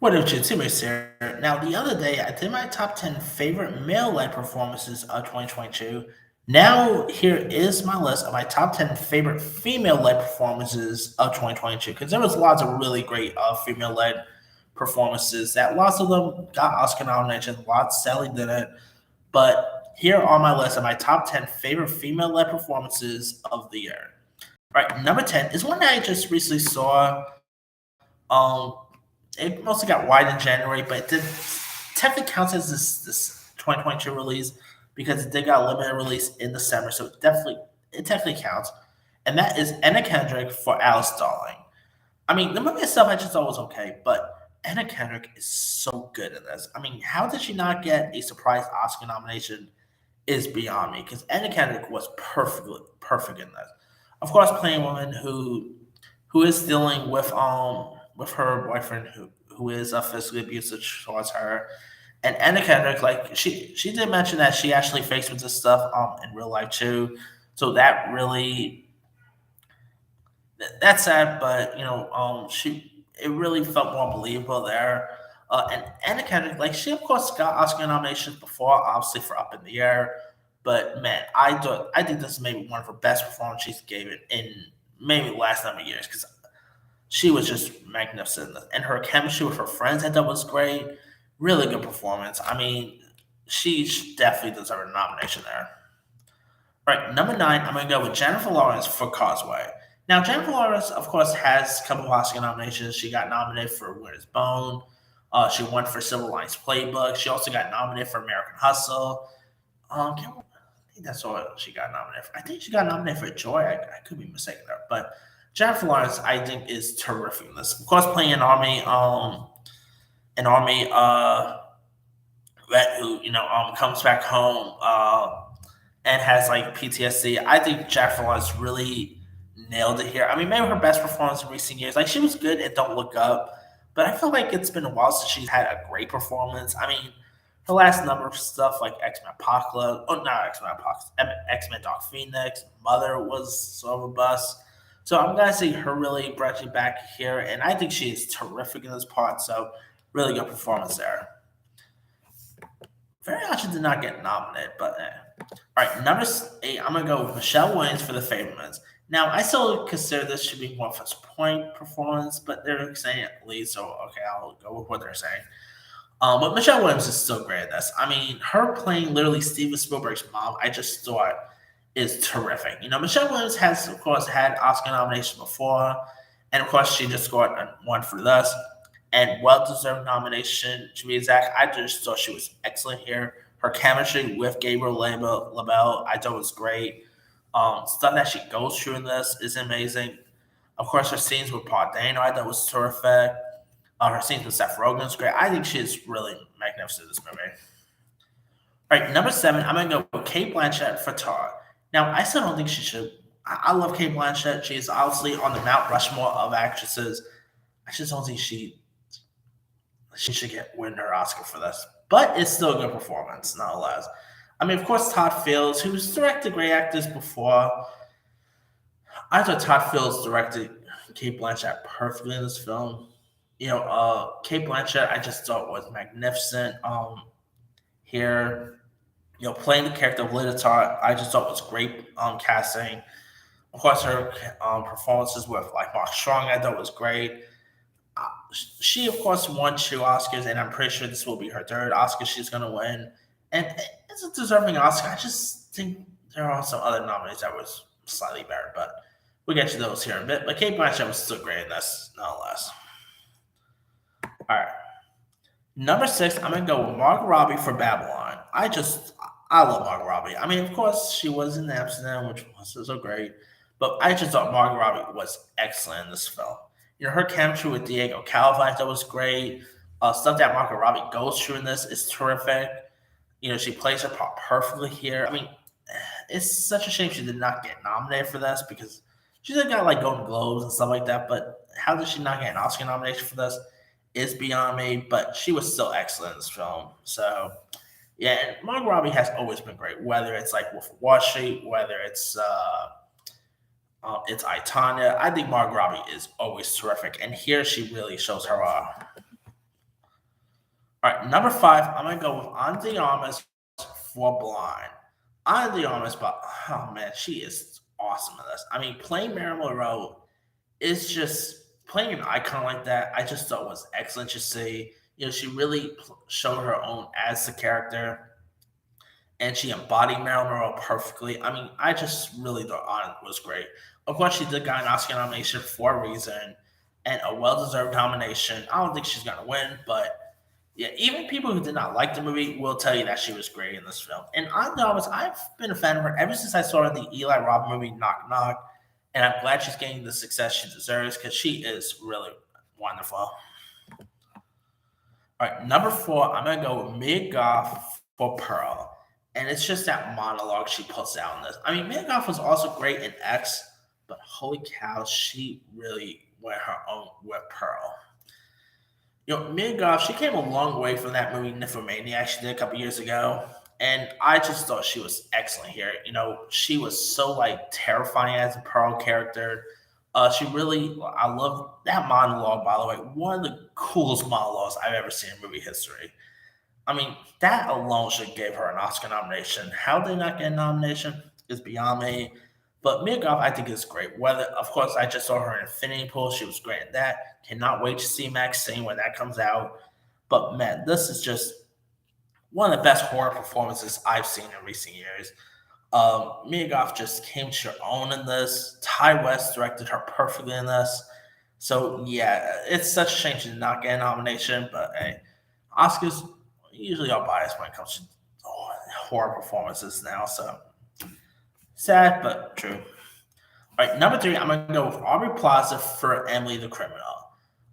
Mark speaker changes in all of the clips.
Speaker 1: What up, Jitsumi here? Now, the other day, I did my top 10 favorite male-led performances of 2022. Now, here is my list of my top 10 favorite female-led performances of 2022, because there was lots of really great female-led performances that lots of them got Oscar nominations, lots sadly didn't. But here are my list of my top 10 favorite female-led performances of the year. All right, number 10 is one that I just recently saw. Um, it mostly got wide in January, but it did technically counts as this 2022 release because it did got a limited release in December, so it technically counts. And that is Anna Kendrick for Alice Darling. I mean, the movie itself I just thought was okay, but Anna Kendrick is so good in this. I mean, how did she not get a surprise Oscar nomination is beyond me because Anna Kendrick was perfect in this. Of course, playing a woman who is dealing with her boyfriend who is physically abusive towards her. And Anna Kendrick, like she did mention that she actually faced with this stuff in real life too. So that really that's sad, but she it really felt more believable there. And Anna Kendrick, like she of course got Oscar nominations before, obviously for Up in the Air, but man, I think this is maybe one of her best performances she's gave it in maybe the last number of years because she was just magnificent, and her chemistry with her friends I thought was great. Really good performance. I mean, she definitely deserved a nomination there. All right, number nine, I'm going to go with Jennifer Lawrence for Causeway. Now, Jennifer Lawrence, of course, has a couple of Oscar nominations. She got nominated for Winter's Bone. She won for Civil Lines Playbook. She also got nominated for American Hustle. I think that's all she got nominated for. I think she got nominated for Joy. I could be mistaken there, but Jennifer Lawrence, I think, is terrific in this. Of course, playing an army vet who comes back home and has like PTSD. I think Jennifer Lawrence really nailed it here. I mean, maybe her best performance in recent years. Like she was good at Don't Look Up, but I feel like it's been a while since she's had a great performance. I mean, her last number of stuff like X Men Apocalypse, oh not X Men Apocalypse, X Men Dark Phoenix, Mother was sort of a bust. So I'm gonna see her really branching back here, and I think she is terrific in this part. So really good performance there. Very actually did not get nominated, but all right, number eight, I'm gonna go with Michelle Williams for The Fablemans. Now, I still consider this should be more of a point performance, but they're saying it lead, so okay, I'll go with what they're saying. But Michelle Williams is still great at this. I mean, her playing literally Steven Spielberg's mom, I just thought is terrific. You know, Michelle Williams has, of course, had Oscar nominations before, and of course, she just scored one for this, and well-deserved nomination to be exact. I just thought she was excellent here. Her chemistry with Gabriel LaBelle, I thought was great. Stuff that she goes through in this is amazing. Of course, her scenes with Paul Dano, I thought was terrific. Her scenes with Seth Rogen is great. I think she's really magnificent in this movie. All right, number seven, I'm gonna go with Kate Blanchett for Tar. Now, I still don't think she should. I love Kate Blanchett. She's obviously on the Mount Rushmore of actresses. I just don't think she should get win her Oscar for this. But it's still a good performance, nonetheless. I mean, of course, Todd Fields, who's directed great actors before. I thought Todd Fields directed Kate Blanchett perfectly in this film. Kate Blanchett, I just thought was magnificent. Here, playing the character of Lydia Tarr, I just thought was great casting. Of course, her performances with like Mark Strong, I thought was great. She, of course, won two Oscars, and I'm pretty sure this will be her third Oscar she's going to win. And it's a deserving Oscar. I just think there are some other nominees that was slightly better, but we'll get to those here in a bit. But Kate Blanchett was still great in this, nonetheless. All right. Number six, I'm going to go with Margot Robbie for Babylon. I love Margot Robbie. I mean, of course, she was in Amsterdam, which was so great, but I just thought Margot Robbie was excellent in this film. Her chemistry with Diego Calva, that was great. Stuff that Margot Robbie goes through in this is terrific. She plays her part perfectly here. I mean, it's such a shame she did not get nominated for this because she did got like Golden Globes and stuff like that. But how did she not get an Oscar nomination for this is beyond me. But she was still excellent in this film. So yeah, and Margot Robbie has always been great. Whether it's like Wolf of Wall Street, whether it's I, Tonya. I think Margot Robbie is always terrific, and here she really shows her. All right, number 5, I'm gonna go with Ana de Armas for Blind. Ana de Armas, but oh man, she is awesome in this. I mean, playing Marilyn Monroe is just playing an icon like that. I just thought was excellent to see. She really showed her own as the character, and she embodied Marilyn Monroe perfectly. I mean, I just really thought Anna was great. Of course, she did get an Oscar nomination for a reason, and a well-deserved nomination. I don't think she's gonna win, but yeah, even people who did not like the movie will tell you that she was great in this film. And Anna de Armas, I've been a fan of her ever since I saw her in the Eli Roth movie Knock Knock, and I'm glad she's getting the success she deserves because she is really wonderful. All right, number 4, I'm gonna go with Mia Goth for Pearl, and it's just that monologue she puts out in this. I mean, Mia Goth was also great in X, but holy cow, she really went her own with Pearl. Mia Goth, she came a long way from that movie Nymphomaniac she did a couple years ago, and I just thought she was excellent here. She was so like terrifying as a Pearl character. She really, I love that monologue. By the way, one of the coolest monologues I've ever seen in movie history. I mean, that alone should give her an Oscar nomination. How they not get a nomination is beyond me. But Mia Goth, I think, is great. Whether, of course, I just saw her in Infinity Pool. She was great in that. Cannot wait to see Maxine when that comes out. But man, this is just one of the best horror performances I've seen in recent years. Mia Goth just came to her own in this. Ty West directed her perfectly in this. So yeah, it's such a shame to not get a nomination. But hey, Oscars usually are biased when it comes to horror performances now. So sad, but true. All right, number 3, I'm gonna go with Aubrey Plaza for Emily the Criminal.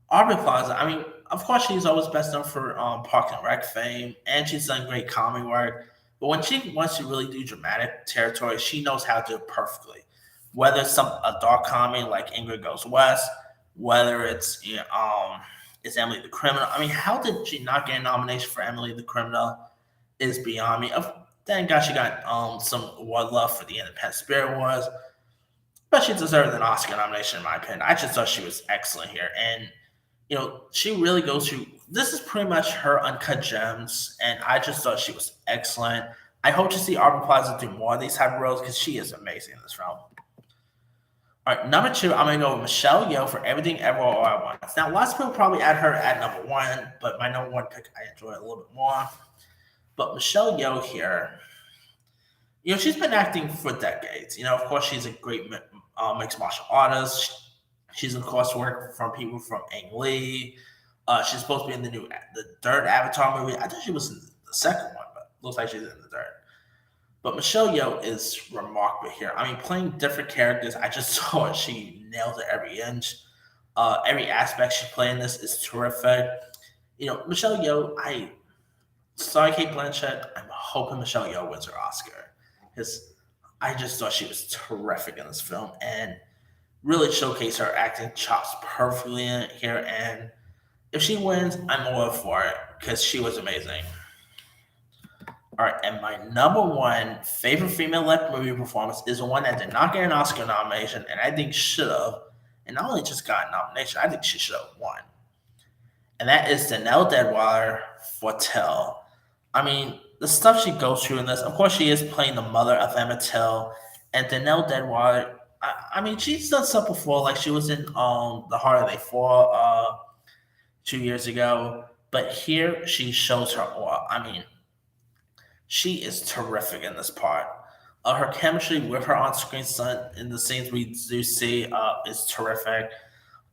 Speaker 1: Aubrey Plaza, I mean, of course, she's always best known for Parks and Rec fame, and she's done great comedy work. But when she wants to really do dramatic territory, she knows how to do it perfectly. Whether it's a dark comedy like Ingrid Goes West, whether it's Emily the Criminal. I mean, how did she not get a nomination for Emily the Criminal? Is beyond me. Thank God she got some award love for the Independent Spirit Awards, but she deserved an Oscar nomination in my opinion. I just thought she was excellent here, and she really goes through. This is pretty much her uncut gems, and I just thought she was excellent. I hope to see Aubrey Plaza do more of these type of roles because she is amazing in this film. All right, number 2, I'm gonna go with Michelle Yeoh for Everything Ever All at Once. Now, lots of people probably add her at number 1, but my number 1 pick I enjoy a little bit more. But Michelle Yeoh here, she's been acting for decades. Of course, she's a great mixed martial artist. She's of course worked from people from Ang Lee. She's supposed to be in the third Avatar movie. I thought she was in the second one, but looks like she's in the third. But Michelle Yeoh is remarkable here. I mean, playing different characters, I just saw she nailed it every inch. Every aspect she played in this is terrific. Michelle Yeoh, sorry, Kate Blanchett. I'm hoping Michelle Yeoh wins her Oscar because I just thought she was terrific in this film and really showcased her acting chops perfectly in it here. And if she wins, I'm all for it because she was amazing. All right, and my number 1 favorite female-led movie performance is the one that did not get an Oscar nomination, and I think should have. And not only just got a nomination, I think she should have won. And that is Danelle Deadwater for Till. I mean, the stuff she goes through in this, of course, she is playing the mother of Emmett Till, and Danelle Deadwater. I mean, she's done stuff before, like she was in The Harder They Fall 2 years ago, but here she shows her awe. I mean, she is terrific in this part. Her chemistry with her on-screen son in the scenes we do see is terrific.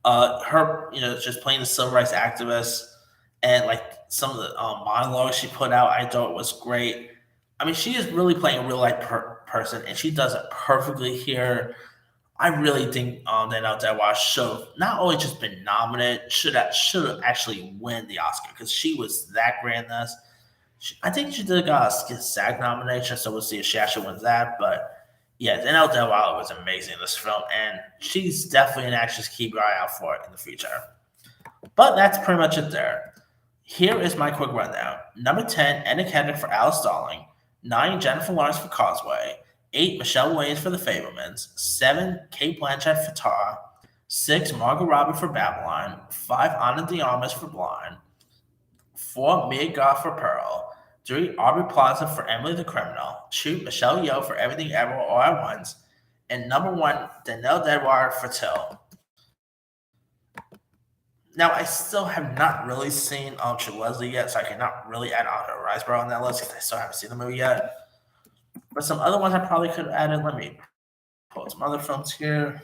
Speaker 1: Her, just playing the civil rights activist and like some of the monologues she put out, I thought was great. I mean, she is really playing a real life person, and she does it perfectly here. I really think Danelle Deadwater should not only just been nominated, should have actually win the Oscar because she was that great in this. I think she did got a SAG nomination, so we'll see if she actually wins that. But yeah, Danelle Deadwater was amazing in this film, and she's definitely an actress to keep your eye out for in the future. But that's pretty much it there. Here is my quick rundown. Number 10, Anna Kendrick for Alice Darling. 9, Jennifer Lawrence for Causeway. 8, Michelle Williams for The Fabelmans. 7, Kate Blanchett for Tar. 6, Margot Robbie for Babylon. 5, Ana de Armas for Blind. 4, Mia Goth for Pearl. 3, Aubrey Plaza for Emily the Criminal. 2, Michelle Yeoh for Everything Ever All at Once. And number 1, Danielle Deadwater for Till. Now, I still have not really seen True Leslie yet, so I cannot really add Andre Riseborough on that list because I still haven't seen the movie yet. But some other ones I probably could have added. Let me pull some other films here.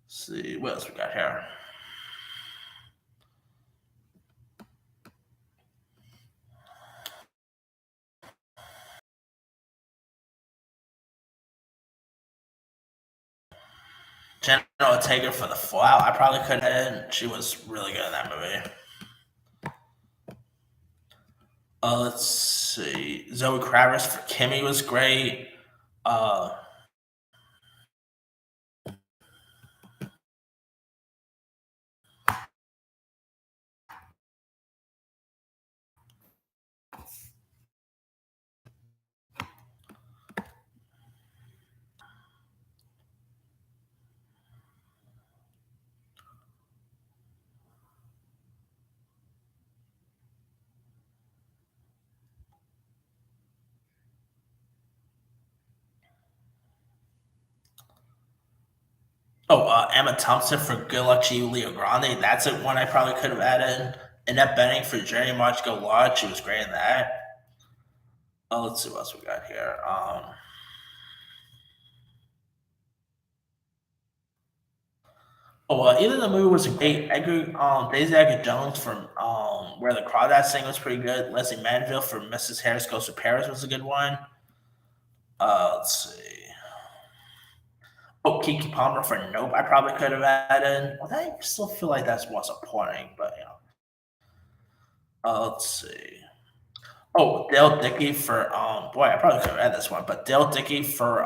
Speaker 1: Let's see, what else we got here? Jenna Ortega for The Fallout. I probably could have. She was really good in that movie. Let's see. Zoe Kravitz for Kimmy was great. Emma Thompson for Good Luck to You, Leo Grande. That's one I probably could have added. Annette Bening for Jerry March Go Large. She was great in that. Let's see what else we got here. Either the movie was great. Daisy Edgar Jones from Where the Crawdads Sing was pretty good. Leslie Manville for Mrs. Harris Goes to Paris was a good one. Let's see. Keke Palmer for Nope. I probably could have added. Well, I still feel like that's more supporting, but let's see. Dale Dickey for boy, I probably could have added this one, but Dale Dickey for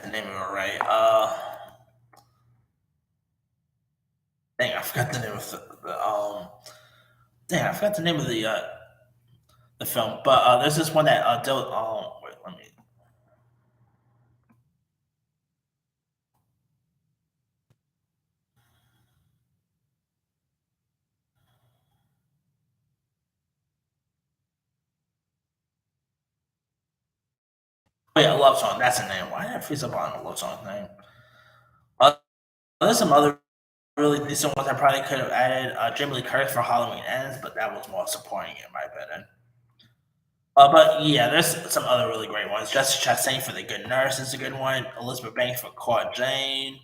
Speaker 1: the name of it right. Dang, I forgot the name of I forgot the name of the film. But there's this one that wait, let me. Oh yeah, Love Song. That's the name. Why did I freeze up on the Love Song name? There's some other really decent ones I probably could have added. Jamie Lee Curtis for Halloween Ends, but that was more supporting in my opinion. But yeah, there's some other really great ones. Jessica Chastain for The Good Nurse is a good one. Elizabeth Banks for Claude Jane.